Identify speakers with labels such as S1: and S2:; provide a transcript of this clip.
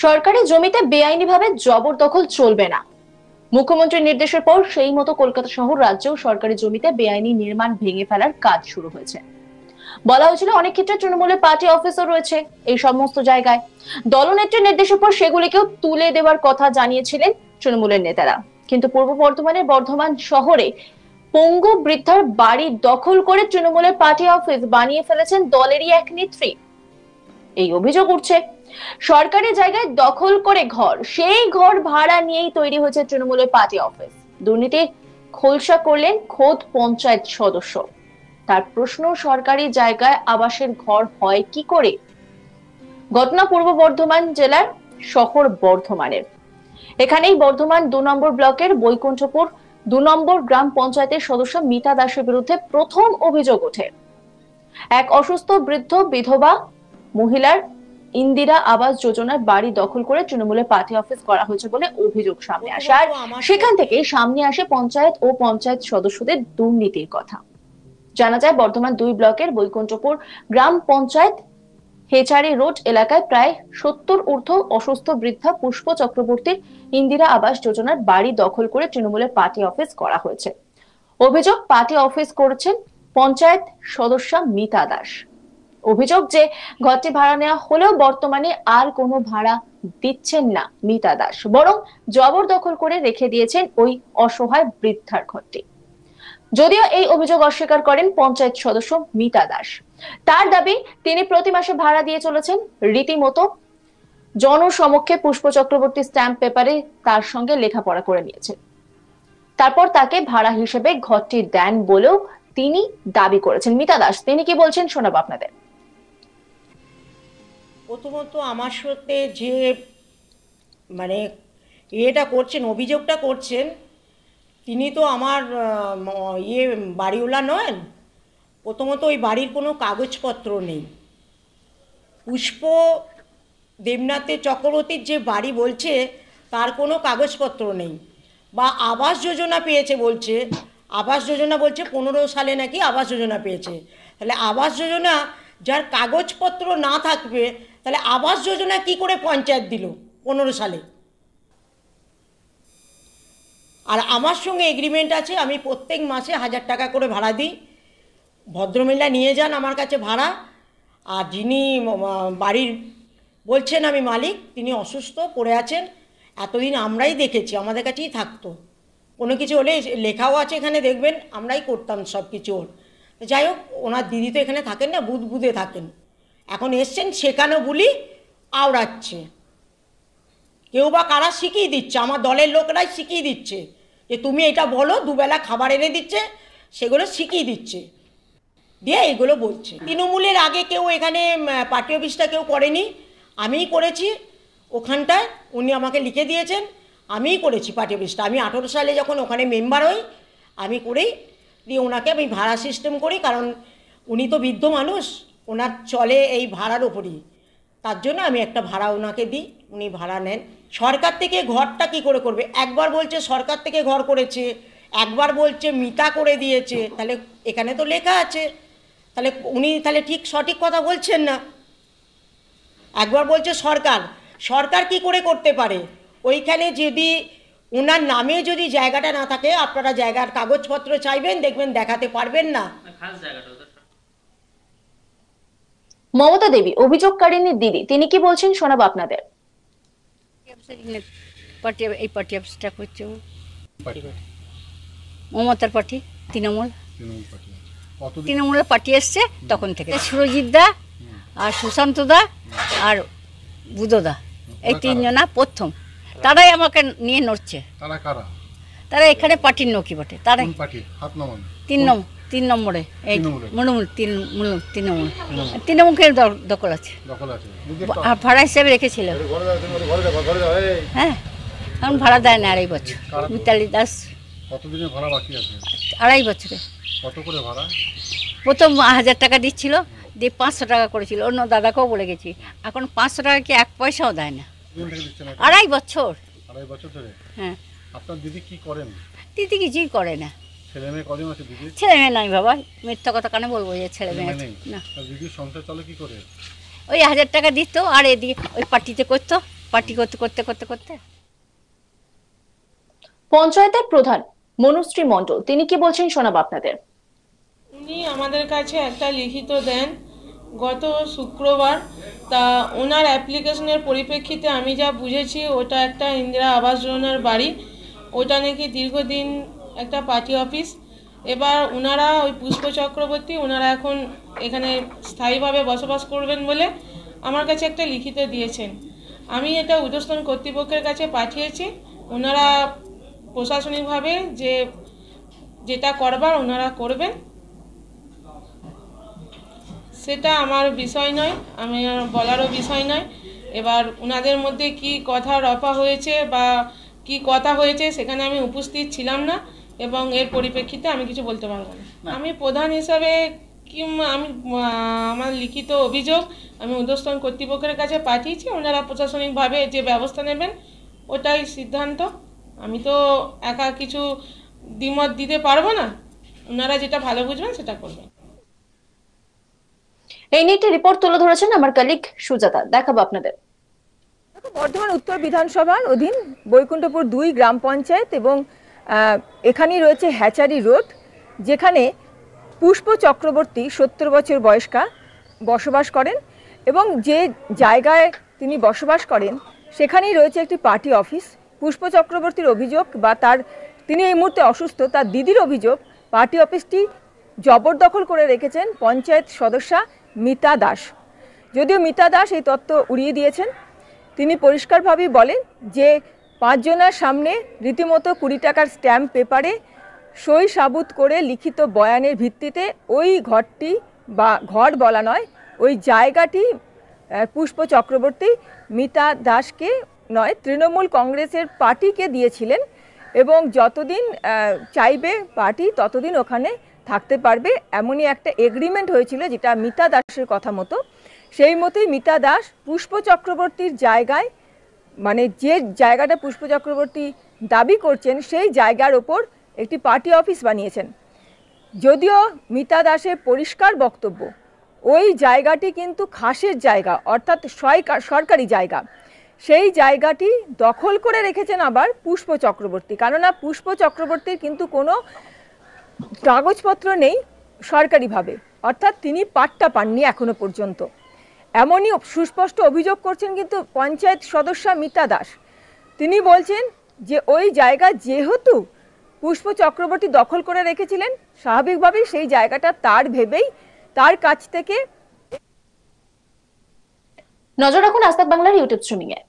S1: সরকারি জমিতে বেআইনিভাবে জবরদখল চলবে না। মুখ্যমন্ত্রীর নির্দেশের পর সেই মতো কলকাতা শহর রাজ্যেও সরকারি জমিতে বেআইনি নির্মাণ ভেঙে ফেলার কাজ শুরু হয়েছে। বলা হয়েছিল অনেক ক্ষেত্রে তৃণমূলের পার্টি অফিসও রয়েছে এই সমস্ত জায়গায়। দলনেত্রীর নির্দেশের পর সেগুলিকেও তুলে দেওয়ার কথা জানিয়েছিলেন তৃণমূলের নেতারা। কিন্তু পূর্ব বর্ধমানের বর্ধমান শহরে পঙ্গু বৃদ্ধার বাড়ি দখল করে তৃণমূলের পার্টি অফিস বানিয়ে ফেলেছেন দলেরই এক নেত্রী। এই অভিযোগ উঠছে সরকারি জায়গায় দখল করে ঘর, সেই ঘর ভাড়া নিয়েই তৈরি হয়েছে তৃণমূলের পার্টি অফিস। দুর্নীতি খোলসা করলেন খোদ পঞ্চায়েত সদস্য। তার প্রশ্ন, সরকারি জায়গায় আবাসের ঘর হয় কি করে? ঘটনা পূর্ব বর্ধমান জেলার শহর বর্ধমানের। এখানেই বর্ধমান ২ নম্বর ব্লকের বৈকুণ্ঠপুর ২ নম্বর গ্রাম পঞ্চায়েতের সদস্য মিতা দাসের বিরুদ্ধে প্রথম অভিযোগ ওঠে। এক অসুস্থ বৃদ্ধ বিধবা মহিলার ইন্দিরা আবাস যোজনার বাড়ি দখল করে তৃণমূলের পার্টি অফিস করা হয়েছে বলে অভিযোগ সামনে আসে। আর সেখান থেকে সামনে আসে পঞ্চায়েত ও পঞ্চায়েত সদস্যদের দুর্নীতির কথা। জানা যায় বর্ধমান ২ ব্লকের বৈকুণ্ঠপুর গ্রাম পঞ্চায়েত হেচারি রোড এলাকায় প্রায় ৭০ ঊর্ধ্ব অসুস্থ বৃদ্ধা পুষ্প চক্রবর্তীর ইন্দিরা আবাস যোজনার বাড়ি দখল করে তৃণমূলের পার্টি অফিস করা হয়েছে। অভিযোগ, পার্টি অফিস করেছেন পঞ্চায়েত সদস্যা মিতা দাস। অভিযোগ যে ঘরটি ভাড়া নেওয়া হলেও বর্তমানে আর কোনো ভাড়া দিচ্ছেন না মিতা দাস, বরং জবরদখল করে রেখে দিয়েছেন ওই অসহায় বৃদ্ধার ঘরটি। যদিও এই অভিযোগ অস্বীকার করেন পঞ্চায়েত সদস্য মিতা দাস। তার দাবি, তিনি প্রতি মাসে ভাড়া দিয়ে চলেছেন। রীতিমতো জনসমক্ষে পুষ্প চক্রবর্তী স্ট্যাম্প পেপারে তার সঙ্গে লেখাপড়া করে নিয়েছেন। তারপর তাকে ভাড়া হিসেবে ঘরটি দেন বলেও তিনি দাবি করেছেন মিতা দাস। তিনি কি বলছেন শোনাবো আপনাদের।
S2: প্রথমত আমার সাথে যে এটা করছেন, অভিযোগটা করছেন, তিনি তো আমার বাড়িওয়ালা নন। প্রথমত ওই বাড়ির কোনো কাগজপত্র নেই। পুষ্প দেবনাথের চক্রবর্তীর যে বাড়ি বলছে তার কোনো কাগজপত্র নেই। বা আবাস যোজনা পেয়েছে বলছে, আবাস যোজনা বলছে 15 সালে নাকি আবাস যোজনা পেয়েছে। তাহলে আবাস যোজনা যার কাগজপত্র না থাকবে, তাহলে আবাস যোজনা কি করে পঞ্চায়েত দিল 15 সালে? আর আমার সঙ্গে এগ্রিমেন্ট আছে, আমি প্রত্যেক মাসে 1000 টাকা করে ভাড়া দিই। ভদ্রমহিলা নিয়ে যান আমার কাছে ভাড়া। আর যিনি বাড়ির বলছেন আমি মালিক, তিনি অসুস্থ পড়ে আছেন। এতদিন আমরাই দেখেছি, আমাদের কাছেই থাকতো। কোনো কিছু হলে লেখাও আছে এখানে, দেখবেন আমরাই করতাম সব কিছু ওর। যাই হোক, ওনার দিদি তো এখানে থাকেন না, বুধে থাকেন। এখন এসছেন সেখানেও বলি আওড়াচ্ছে। কেউ বা কারা শিখিয়ে দিচ্ছে, আমার দলের লোকরাই শিখিয়ে দিচ্ছে যে তুমি এটা বলো, দুবেলা খাবার এনে দিচ্ছে, সেগুলো শিখিয়ে দিচ্ছে, দিয়ে এগুলো বলছে। তৃণমূলের আগে কেউ এখানে পার্টি অফিসটা কেউ করেনি, আমিই করেছি। ওখানটায় উনি আমাকে লিখে দিয়েছেন, আমিই করেছি পার্টি অফিসটা। আমি 18 সালে যখন ওখানে মেম্বার হই, আমি করেই দিয়ে ওনাকে আমি ভাড়া সিস্টেম করি। কারণ উনি তো বৃদ্ধ মানুষ, ওনার চলে এই ভাড়ার ওপরই। তার জন্য আমি একটা ভাড়া ওনাকে দিই, উনি ভাড়া নেন। সরকার থেকে ঘরটা কি করে করবে? একবার বলছে সরকার থেকে ঘর করেছে, একবার বলছে মিতা করে দিয়েছে। তাহলে এখানে তো লেখা আছে, তাহলে উনি তাহলে ঠিক সঠিক কথা বলছেন না। একবার বলছে সরকার, সরকার কি করে করতে পারে? ওইখানে যদি ওনার নামে যদি জায়গাটা না থাকে, আপনারা জায়গার কাগজপত্র চাইবেন, দেখবেন দেখাতে পারবেন না।
S1: মমতা দেবী অভিযোগকারিনীর দিদি, তিনি কি বলছেন শোনাবো আপনাদের।
S3: এই পার্টি অফিসটা করছে মমতার পার্টি, তৃণমূলের পার্টি এসছে তখন থেকে। সুরজিৎ দা আর সুশান্ত দা আর বুধদা, এই 3 জনা প্রথম, তারাই আমাকে নিয়ে নড়ছে। তারা এখানে পার্টির নকি বটে। তারা 3 নম্বরে এই তৃণমূলের দখল আছে, আর ভাড়া হিসেবে রেখেছিল। হ্যাঁ, এখন ভাড়া দেয় না 2.5 বছর। মিতালি দাস।
S4: কতদিনের ভাড়া বাকি আছে?
S3: 2.5 বছরে।
S4: কত করে ভাড়া?
S3: প্রথম 1000 টাকা দিচ্ছিল, দিয়ে 500 টাকা করেছিল। অন্য দাদাকেও বলে গেছি, এখন 500 টাকা কি 1 পয়সাও দেয় না। 2.5 বছর।
S4: 2.5 বছর ধরে?
S3: হ্যাঁ।
S4: আপনার দিদি কি করেন?
S3: দিদি কিছুই করে না।
S4: ছেলে মেয়ে কজন আছে দিদি?
S3: ছেলে মেয়ে নাই বাবা, মিথ্যা কথা কেন বলবো যে ছেলে মেয়ে না।
S4: দিদির সংসার চলে কি করে?
S3: ওই 1000 টাকা দিত, আর এদিকে ওই পার্টিতে করতো, পার্টি করতে করতে করতে করতে।
S1: পঞ্চায়েতের প্রধান মনুশ্রী মণ্ডল তিনি কি বলছেন শোনাবো আপনাদের।
S5: উনি আমাদের কাছে একটা লিখিত দেন গত শুক্রবার, তা ওনার অ্যাপ্লিকেশনের পরিপ্রেক্ষিতে আমি যা বুঝেছি ওটা একটা ইন্দিরা আবাস যোজনার বাড়ি, ওটা নাকি দীর্ঘদিন একটা পার্টি অফিস। এবার ওনারা ওই পুষ্প চক্রবর্তী ওনারা এখন এখানে স্থায়ীভাবে বসবাস করবেন বলে আমার কাছে একটা লিখিত দিয়েছেন। আমি এটা ঊর্ধ্বতন কর্তৃপক্ষের কাছে পাঠিয়েছি, ওনারা প্রশাসনিকভাবে যেটা করবার ওনারা করবেন, সেটা আমার বিষয় নয়, আমি বলারও বিষয় নয়। এবার ওনাদের মধ্যে কি কথা রফা হয়েছে বা কি কথা হয়েছে সেখানে আমি উপস্থিত ছিলাম না এবং এর পরিপ্রেক্ষিতে আমি কিছু বলতে পারবো না। আমি প্রধান হিসাবে আমি আমার লিখিত অভিযোগ আমি ঊর্ধ্বতন কর্তৃপক্ষের কাছে পাঠিয়েছি, ওনারা প্রশাসনিকভাবে যে ব্যবস্থা নেবেন ওটাই সিদ্ধান্ত। আমি তো একা কিছু দ্বিমত দিতে পারবো না, ওনারা যেটা ভালো বুঝবেন সেটা করবেন।
S1: এই নিয়ে একটি রিপোর্ট তুলে ধরেছেন আমার কলিগ সুজাতা, দেখাবো আপনাদের।
S6: বর্ধমান উত্তর বিধানসভার অধীন বৈকুণ্ঠপুর 2 গ্রাম পঞ্চায়েত এবং এখানেই রয়েছে হ্যাচারি রোড, যেখানে পুষ্প চক্রবর্তী 70 বছর বয়স্কা বসবাস করেন এবং যে জায়গায় তিনি বসবাস করেন সেখানেই রয়েছে একটি পার্টি অফিস। পুষ্প চক্রবর্তীর অভিযোগ বা তিনি এই মুহূর্তে অসুস্থ, তার দিদির অভিযোগ পার্টি অফিসটি জবরদখল করে রেখেছেন পঞ্চায়েত সদস্যা মিতা দাস। যদিও মিতা দাস এই তথ্য উড়িয়ে দিয়েছেন, তিনি পরিষ্কারভাবেই বলেন যে 5 জনের সামনে রীতিমতো 20 টাকার স্ট্যাম্প পেপারে সই সাবুত করে লিখিত বয়ানের ভিত্তিতে ওই ঘরটি বা ঘর বলা নয়, ওই জায়গাটি পুষ্প চক্রবর্তী মিতা দাসকে নয় তৃণমূল কংগ্রেসের পার্টিকে দিয়েছিলেন এবং যতদিন চাইবে পার্টি ততদিন ওখানে থাকতে পারবে, এমনই একটা এগ্রিমেন্ট হয়েছিল যেটা মিতা দাসের কথা মতো। সেই মতোই মিতা দাস পুষ্প চক্রবর্তীর জায়গায়, মানে যে জায়গাটা পুষ্প চক্রবর্তী দাবি করছেন সেই জায়গার ওপর একটি পার্টি অফিস বানিয়েছেন। যদিও মিতা দাসের পরিষ্কার বক্তব্য ওই জায়গাটি কিন্তু খাসের জায়গা, অর্থাৎ সরকারি জায়গা, সেই জায়গাটি দখল করে রেখেছেন আবার পুষ্প চক্রবর্তী। কেননা পুষ্প চক্রবর্তীর কিন্তু কোনো কাগজপত্র নেই সরকারিভাবে, অর্থাৎ তিনি পাট্টা পাননি এখনো পর্যন্ত, এমনই সুস্পষ্ট অভিযোগ করছেন কিন্তু পঞ্চায়েত সদস্যা মিতা দাস। তিনি বলছেন যে ওই জায়গা যেহেতু পুষ্প চক্রবর্তী দখল করে রেখেছিলেন, স্বাভাবিকভাবেই সেই জায়গাটা তার ভেবেই তার কাছ থেকে।
S1: নজর রাখুন আজ তাক বাংলার ইউটিউব স্ট্রিমিং এ।